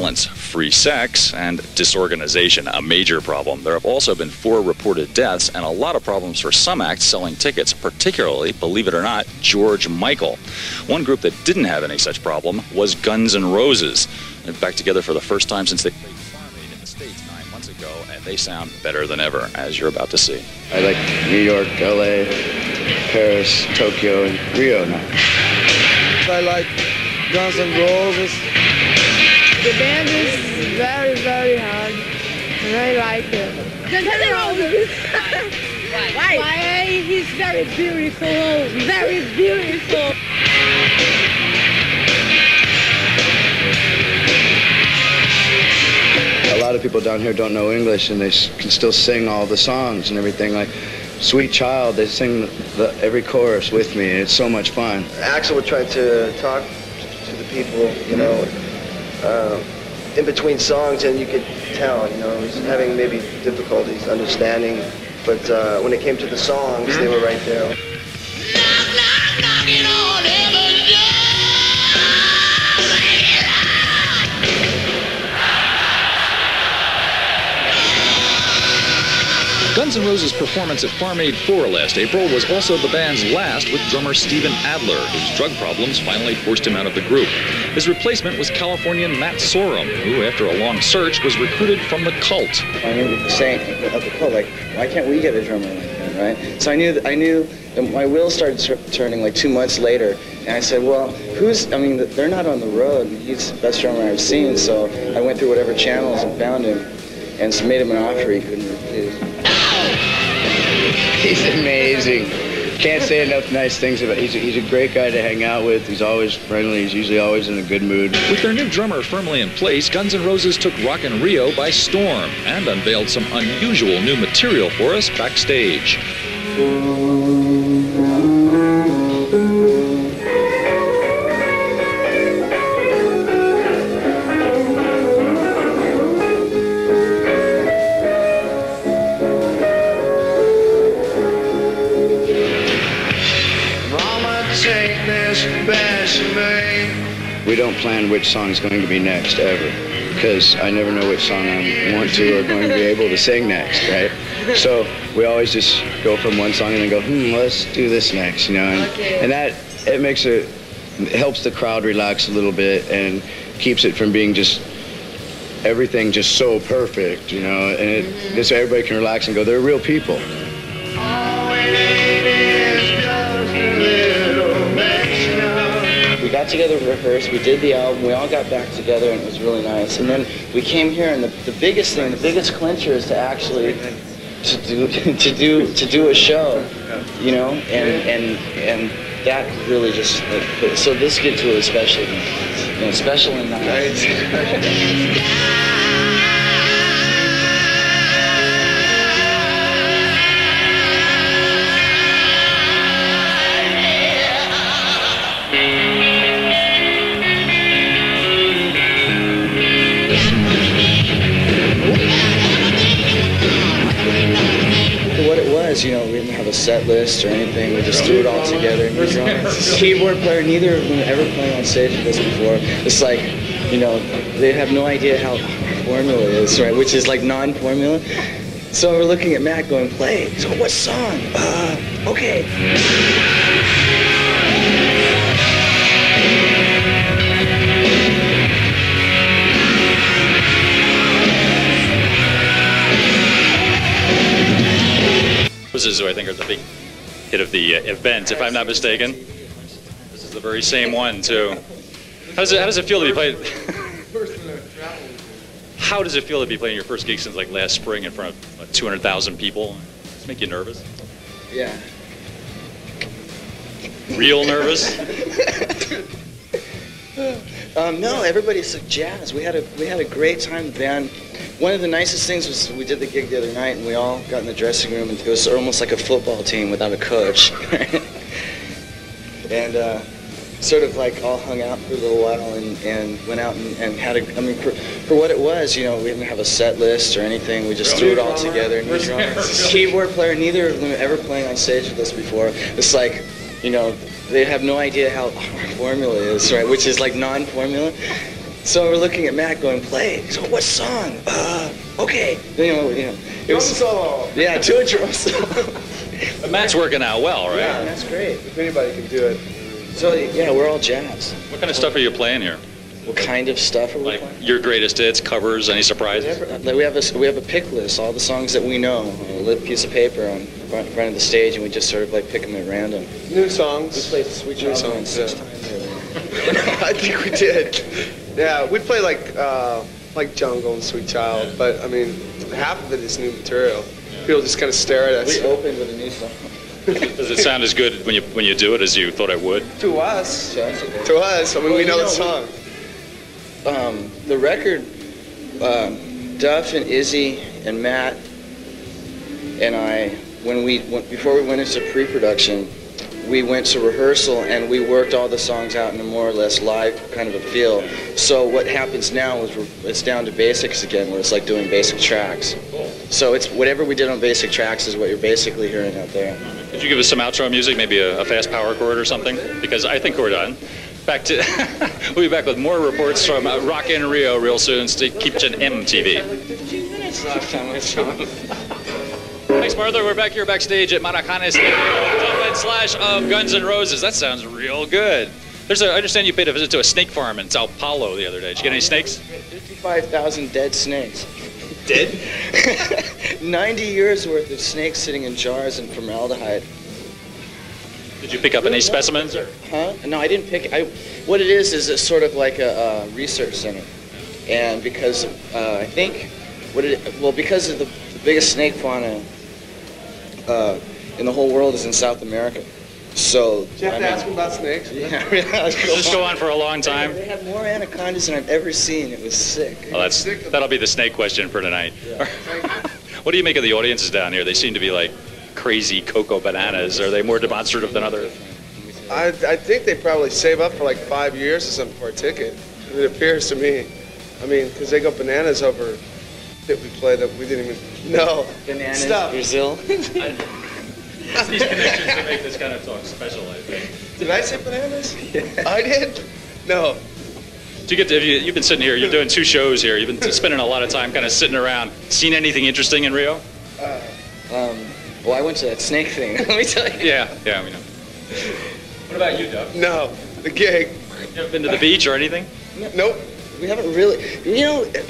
violence, free sex, and disorganization, a major problem. There have also been 4 reported deaths and a lot of problems for some acts selling tickets, particularly, believe it or not, George Michael. One group that didn't have any such problem was Guns N' Roses. They're back together for the first time since they played Farm Aid in the States 9 months ago, and they sound better than ever, as you're about to see. I like New York, LA, Paris, Tokyo, and Rio now. I like Guns N' Roses. The band is very, very hard, and I like it. Guns N' Roses. Why? Why? He's very beautiful, very beautiful. A lot of people down here don't know English, and they can still sing all the songs and everything. Like Sweet Child, they sing every chorus with me, and it's so much fun. AXL would try to talk to the people, you know, in between songs, and you could tell, you know, he was having maybe difficulties understanding, but when it came to the songs, they were right there. Knock, knock, knocking on heaven's door. Guns N' Roses' performance at Farm Aid 4 last April was also the band's last with drummer Steven Adler, whose drug problems finally forced him out of the group. His replacement was Californian Matt Sorum, who, after a long search, was recruited from the Cult. I remember saying of the Cult, like, why can't we get a drummer like that, right? So I knew that my wheels started turning like 2 months later, and I said, well, I mean, they're not on the road. He's the best drummer I've seen, so I went through whatever channels and found him, and made him an offer he couldn't refuse. He's amazing. Can't say enough nice things about him. He's a great guy to hang out with. He's always friendly. He's usually always in a good mood. With their new drummer firmly in place, Guns N' Roses took Rock in Rio by storm and unveiled some unusual new material for us backstage. We don't plan which song's going to be next, ever, because I never know which song I want to or going to be able to sing next, right? So we always just go from one song and then go, let's do this next, you know, and that, it helps the crowd relax a little bit and keeps it from being just everything just so perfect, you know, and just so everybody can relax and go, they're real people. We got together to rehearse, we did the album, we all got back together, and it was really nice. And then we came here, and the biggest thing, the biggest clincher is to actually to do a show, you know, and that really just, so this gets really special, you know, special and nice. You know, we didn't have a set list or anything. We just threw it all together. Keyboard player, neither of them ever played on stage with us before. It's like, you know, they have no idea how formula is, right? Which is like non-formula. So we're looking at Matt going, play. So what song? Okay. Who I think are the big hit of the event, if I'm not mistaken. This is the very same one, too. How does it feel to be playing? How does it feel to be playing your first gig since like last spring in front of 200,000 people? Does it make you nervous? Yeah. Real nervous? No, everybody's like jazz. We had a great time. The band. One of the nicest things was we did the gig the other night, and we all got in the dressing room, and it was almost like a football team without a coach. And sort of like all hung out for a little while and went out and had a, I mean, for what it was, you know, we didn't have a set list or anything. We just threw it all together. New drummer. Keyboard player, neither of them ever playing on stage with us before. It's like, you know, they have no idea how our formula is, right? Which is like non-formula. So we're looking at Matt going, play. So what song? Okay. You know, it was solo. Yeah, do a drum solo. But Matt's working out well, right? Yeah, that's great. If anybody can do it. So yeah, we're all jazz. What kind of stuff are you playing here? What kind of stuff are we Like playing? your greatest hits, covers, any surprises? We have a pick list, all the songs that we know, a little piece of paper on front of the stage, and we just sort of like pick them at random. New songs. We played Sweet New Child songs, six yeah. times already. I think we did. Yeah, we play like Jungle and Sweet Child, but I mean, half of it is new material. People just kind of stare at us. We opened with a new song. Does it sound as good when you do it as you thought it would? To us. So that's okay. To us. I mean, Well, we know you the know, song. The record, Duff and Izzy and Matt and I, before we went into pre-production, we went to rehearsal and we worked all the songs out in a more or less live kind of a feel. So what happens now is it's down to basics again, where it's like doing basic tracks. So it's whatever we did on basic tracks is what you're basically hearing out there. Could you give us some outro music, maybe a fast power chord or something? Because I think we're done. We'll be back with more reports from Rock in Rio real soon. Stay, keep watching MTV. Thanks, Martha. We're back here backstage at Maracana Stadium, of Guns N' Roses. That sounds real good. I understand you paid a visit to a snake farm in Sao Paulo the other day. Did you get any snakes? 55,000 dead snakes. Dead? 90 years worth of snakes sitting in jars in formaldehyde. Did you pick up any specimens? Or? Huh? No, I didn't pick. What it is it's sort of like a research center, and because I think because of the biggest snake fauna in the whole world is in South America. So Did you have to ask them about snakes? Yeah, Does this go on for a long time? They have more anacondas than I've ever seen. It was sick. Well, that'll be the snake question for tonight. Yeah. What do you make of the audiences down here? They seem to be like crazy cocoa bananas. Are they more demonstrative than others? I think they probably save up for like 5 years or something for a ticket. It appears to me. I mean, because they go bananas over that we play that we didn't even know. Bananas, Stuff. Brazil. It's these connections that make this kind of talk special, I think. Did I say bananas? Yeah. I did? No. You've been sitting here, you're doing 2 shows here, you've been spending a lot of time kind of sitting around. Seen anything interesting in Rio? Well, I went to that snake thing, let me tell you. Yeah, we know. What about you, Doug? No. The gig. You ever been to the beach or anything? Nope. We haven't really,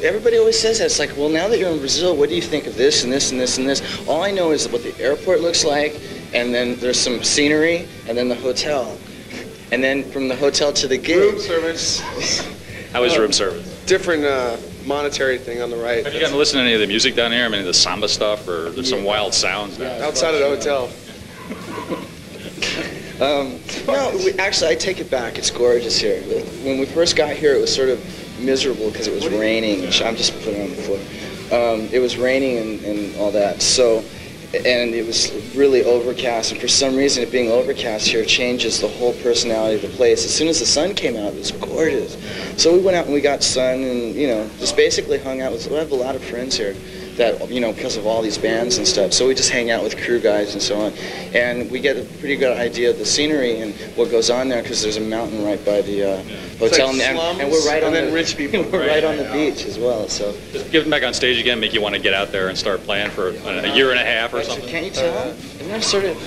everybody always says that. It's like, well, now that you're in Brazil, what do you think of this and this and this and this? All I know is what the airport looks like, and then there's some scenery, and then the hotel. And then from the hotel to the gig. Room service. How is room service? Different monetary thing on the right. Have you gotten to listen to any of the music down here? I mean, the samba stuff, or there's some wild sounds now? Outside of the hotel. No, actually, I take it back. It's gorgeous here. When we first got here, it was sort of miserable because it was raining. I'm just putting it on the floor. It was raining and all that. So, and it was really overcast. And for some reason, it being overcast here changes the whole personality of the place. As soon as the sun came out, it was gorgeous. So we went out and we got sun and, just basically hung out with, we have a lot of friends here that, because of all these bands and stuff. So we just hang out with crew guys and so on. And we get a pretty good idea of the scenery and what goes on there because there's a mountain right by the hotel. Like and we're right on then the rich people. We're right on the beach as well. So Just getting back on stage again make you want to get out there and start playing for a year and a half or something? can't you tell? Isn't that sort of...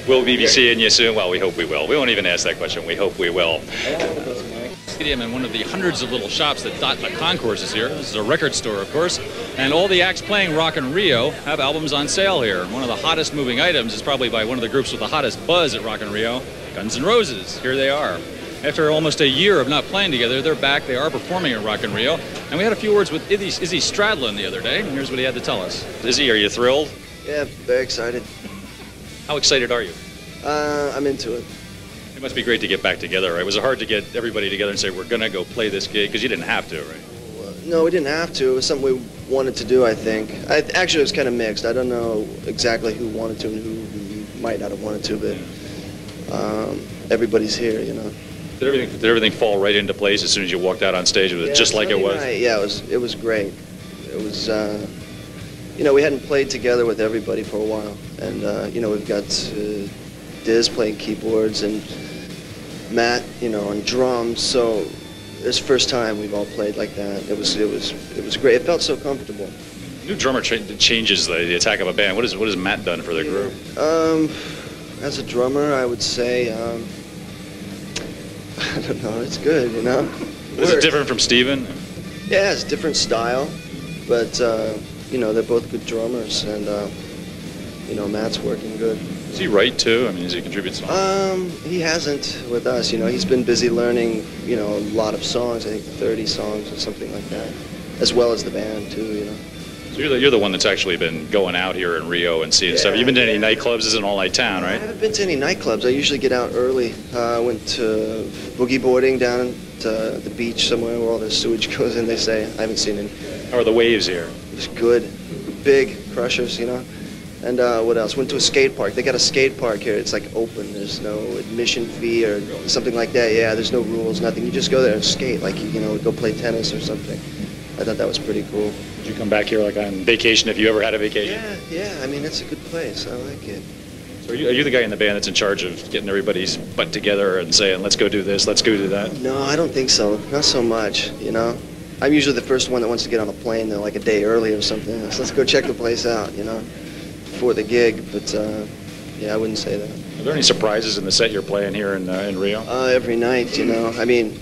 Will we be seeing you soon? Well, we hope we will. We won't even ask that question. We hope we will. Stadium and one of the hundreds of little shops that dot the concourses here. This is a record store, of course, and all the acts playing Rock in Rio have albums on sale here. One of the hottest moving items is probably by one of the groups with the hottest buzz at Rock in Rio, Guns N' Roses. Here they are. After almost a year of not playing together, they're back. They are performing at Rock in Rio, and we had a few words with Izzy Stradlin the other day, and here's what he had to tell us. Izzy, are you thrilled? Yeah, very excited. How excited are you? I'm into it. It must be great to get back together, right? Was it hard to get everybody together and say, we're going to go play this gig? Because you didn't have to, right? No, we didn't have to. It was something we wanted to do, I think. Actually, it was kind of mixed. I don't know exactly who wanted to and who might not have wanted to, but everybody's here, Did everything fall right into place as soon as you walked out on stage? Was it just like it was? Right. Yeah, it was great. It was, we hadn't played together with everybody for a while. And, we've got Diz playing keyboards and Matt, on drums. So it's the first time we've all played like that. It was great. It felt so comfortable. New drummer changes the attack of a band. What has Matt done for the group? As a drummer, I would say, I don't know. It's good, you know. Is it different from Steven? Yeah, it's a different style, but you know, they're both good drummers, and you know, Matt's working good. Does he write too? I mean, does he contribute songs? He hasn't with us. You know, he's been busy learning, you know, a lot of songs. I think 30 songs or something like that, as well as the band too. You know. So you're the one that's actually been going out here in Rio and seeing stuff. You've been to any nightclubs? This is an all-night town, right? I haven't been to any nightclubs. I usually get out early. I went to boogie boarding down at the beach somewhere where all the sewage goes in, they say. I haven't seen any. How are the waves here? It's good. Big crushers, you know. And what else? Went to a skate park. They got a skate park here. It's like open. There's no admission fee or something like that. Yeah, there's no rules, nothing. You just go there and skate, like you know, go play tennis or something. I thought that was pretty cool. Did you come back here like on vacation if you ever had a vacation? Yeah. I mean, it's a good place. I like it. So are you the guy in the band that's in charge of getting everybody's butt together and saying, let's go do this, let's go do that? No, I don't think so. Not so much, you know. I'm usually the first one that wants to get on a plane, though, like a day early or something. So let's go check the place out, you know, before the gig. But, yeah, I wouldn't say that. Are there any surprises in the set you're playing here in Rio? Every night, you know. I mean,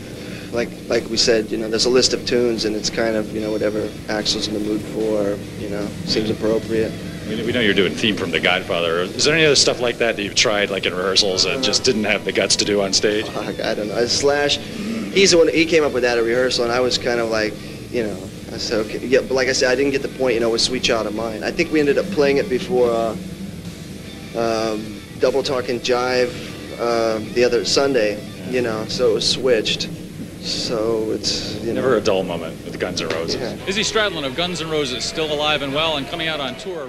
like we said, you know, there's a list of tunes, and it's kind of, you know, whatever Axl's in the mood for, you know, seems appropriate. We know you're doing theme from The Godfather. Is there any other stuff like that you've tried, like in rehearsals, and just didn't have the guts to do on stage? I don't know. Slash, he's the one. He came up with that at rehearsal, and I was kind of like, you know, I said, okay, yeah. But like I said, I didn't get the point, you know, with Sweet Child of Mine. I think we ended up playing it before Double Talk and Jive the other Sunday, you know. So it was switched. So it's, you know. Never a dull moment with Guns N' Roses. Yeah. Izzy Stradlin of Guns N' Roses, still alive and well and coming out on tour.